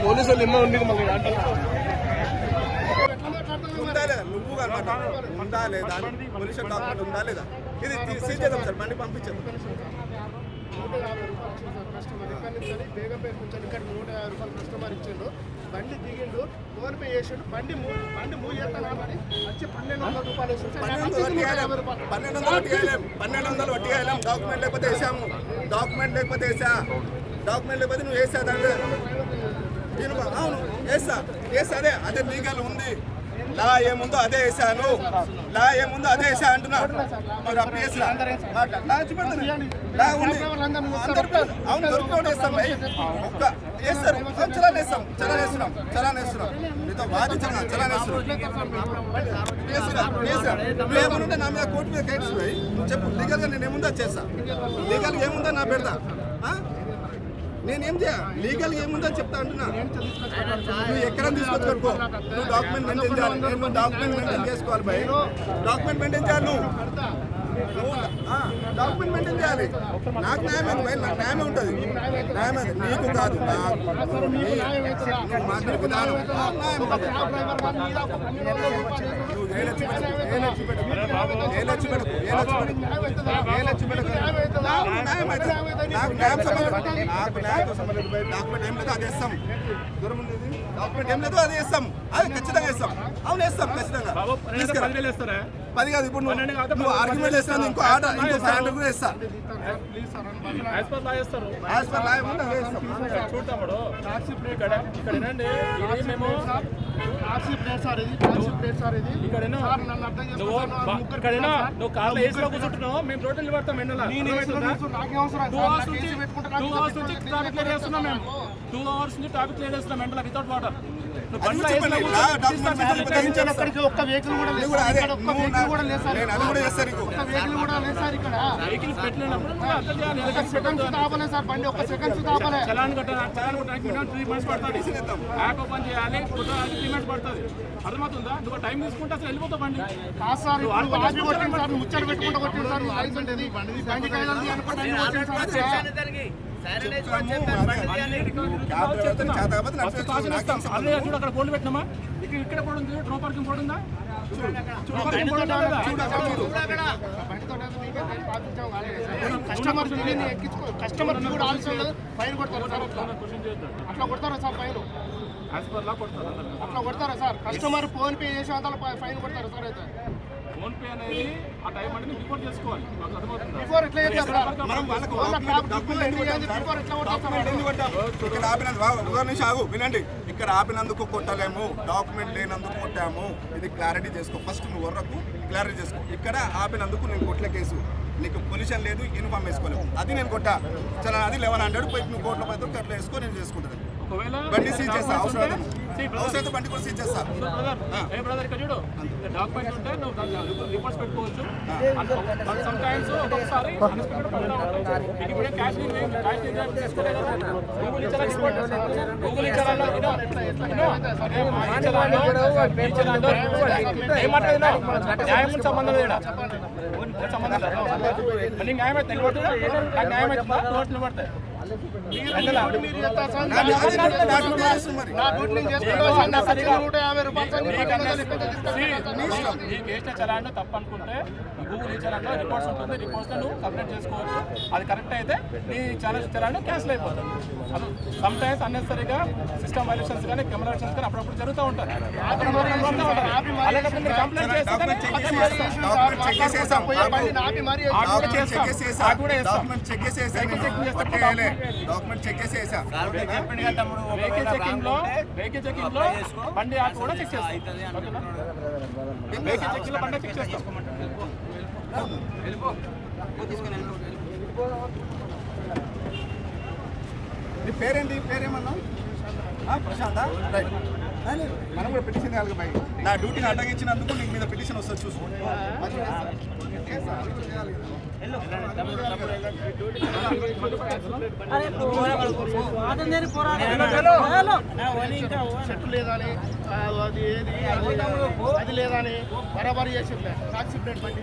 పోలీసులు ఎన్నో ఉంది మళ్ళీ ఉందా లేదా నువ్వు ఉందా లేదా పోలీసు డాక్యుమెంట్ ఉందా లేదా ఇది సీజ్ చేద్దాం సార్ బండి పంపించదు. బేగంపేట నుంచి ఇక్కడ 150 రూపాయలు కస్టమర్ ఇచ్చిండు, బండి దిగిండు, ఫోన్ పే చేసిండు, బండి మూవ్ చేస్తానని వచ్చి 1200 రూపాయలు వేసి 1200 వట్టిగా డాక్యుమెంట్ లేకపోతే వేసాము, డాక్యుమెంట్ లేకపోతే వేసా, డాక్యుమెంట్ లేకపోతే నువ్వు వేసా దాంట్లో అవును వేసా అదే లీగల్ ఉంది. లా ఏముందో అదే వేసాను, లా ఏముందో అదే వేసా అంటున్నాడు. అవును దొరికినోడు వేస్తాం ఒక్క వేస్తారు చలానేస్తున్నాం మీతో బాధించగా చలానేస్తున్నాం. నా మీద కోర్టు మీద కేసు చెప్పు లీగల్గా నేను ఏముందో చేస్తా, లీగల్గా ఏముందో నా పెడతా, నేనేం చేయాలి లీగల్ ఏముందో చెప్తా అంటున్నా. నువ్వు ఎక్కడ తీసుకొచ్చుకో, నువ్వు డాక్యుమెంట్ మెయింటైన్ చేయాలి, నేను డాక్యుమెంట్ మెయింటైన్ చేసుకోవాలి భయ్, డాక్యుమెంట్ మెయింటైన్ చేయాలి, నువ్వు డాక్యుమెంట్ మెయింటైన్ చేయాలి. నాకు న్యాయమైంది భయ్, నాకు న్యాయమే ఉంటుంది, న్యాయమైంది నీకు కాదు డాక్యుమెంట్ ఏం లేదు అది వేస్తాం, దూరం ఉండేది డాక్యుమెంట్ ఏం లేదు అది వేస్తాం, అది ఖచ్చితంగా వేస్తాం. అవును వేస్తాం ఖచ్చితంగా. 10 కాదు ఇప్పుడు నువ్వు ఆర్గ్యుమెంట్ వేస్తాను, ఇంకో ఆర్డర్ ఇంకో స్టాండర్డ్ కూడా వేస్తా. నువ్వు కార్లో ఏసీలో కూర్చుంటున్నావు, మేము రోడ్డు నిలబడతాం. ఎండలో 2 అవర్స్ నుంచి ట్రాఫిక్ క్లియర్ చేస్తున్నాం, మేము 2 అవర్స్ నుంచి ట్రాఫిక్ క్లియర్ చేస్తున్నాం ఎండలో వితౌట్ వాటర్. ఒక్క వెహికల్ కూడా లేదు సార్ ఇక్కడ, సెకండ్స్ ఆపలేదు సార్ బండి, ఒక్క సెకండ్స్ ఆపలేదు. చలాన్ కట్టడానికి 3 months పడుతుంది, యాప్ ఓపెన్ చేయాలి 3 months పడుతుంది. అర్థమవుతుందా? నువ్వు టైం తీసుకుంటే అసలు వెళ్ళిపోతావు బండి. ముచ్చట పెట్టుకుంటూ కొట్టింది సార్ లైసెన్స్ ఇది బండి కాయలు అక్కడ బోర్డు పెట్టినామా? ఇక్కడ బోర్డు ఉంది, నో పార్కింగ్ బోర్డు ఉందా? కస్టమర్ కూడా ఆలోచన ఫైన్ కొడతారు సార్, అట్లా కొడతారా సార్ ఫైన్? అట్లా కొడతారా సార్? కస్టమర్ ఫోన్ పే చేసే అంతా ఫైన్ కొడతారా సార్? అయితే ఫోన్ పే అనేది ఆ టైం అనేది రిపోర్ట్ చేసుకోవాలి. బిఫోర్ ఎట్లా వినండి, ఇక్కడ ఆపినందుకు కొట్టలేము, డాక్యుమెంట్ లేనందుకు కొట్టాము, ఇది క్లారిటీ చేసుకో. ఫస్ట్ నువ్వు వరకు క్లారిటీ చేసుకో. ఇక్కడ ఆపినందుకు నేను కొట్ల కేసు, నీకు పొల్యూషన్ లేదు, యూనిఫామ్ వేసుకోలేము, అది నేను కొట్టా. చాలా అది 1100 పోయి నువ్వు కోట్ల పైతో అట్లా వేసుకో, నేను చేసుకుంటాను. బండి సీజ్ చేస్తా, అవసరం బండి కూడా సీజ్ చేస్తా. చూడు డాక్యుమెంట్ ఉంటే నువ్వు రిపోర్ట్స్ పెట్టుకోవచ్చు. సమ్ టైమ్స్ ఒకసారి న్యాయం సంబంధం లేదా? సంబంధం మళ్ళీ న్యాయం అయితే నిలబడుతుందా? న్యాయం అయితే కోర్టు నిలబడతాయి. ఈ కేసు చలాన్ తప్పు అనుకుంటే గూగుల్ ఈ చలాన్ రిపోర్ట్స్ ఉంటుంది, రిపోర్ట్స్ నువ్వు కంప్లైంట్ చేసుకోవచ్చు. అది కరెక్ట్ అయితే నీ చలాన్ క్యాన్సిల్ అయిపోతుంది. అది సమ్ టైమ్స్ అన్నెసరీగా సిస్టమ్ వైలేషన్స్ కానీ కెమెరా వైలేషన్స్ కానీ అప్పుడప్పుడు జరుగుతూ ఉంటాయి. అలాంటప్పుడు కంప్లైంట్ చేస్తే వెహికల్ చెకింగ్ లో బండి ఆకు కూడా చెక్ చేస్తాం. వెహికల్ చెకింగ్ లో బండి చెక్ చేస్తాం. నీ పేరేంటి? పేరేమన్నా? ప్రశాంత్. రైట్. మనం కూడా పిటిషన్ కాదు బై నా డ్యూటీని అడ్డగించినందుకు నీకు మీద పిటిషన్ వస్తుంది చూసుకో చెట్టు లేదని అది ఏది అది లేదని బరాబరి చేసి టాక్సీ ప్లేట్ బండి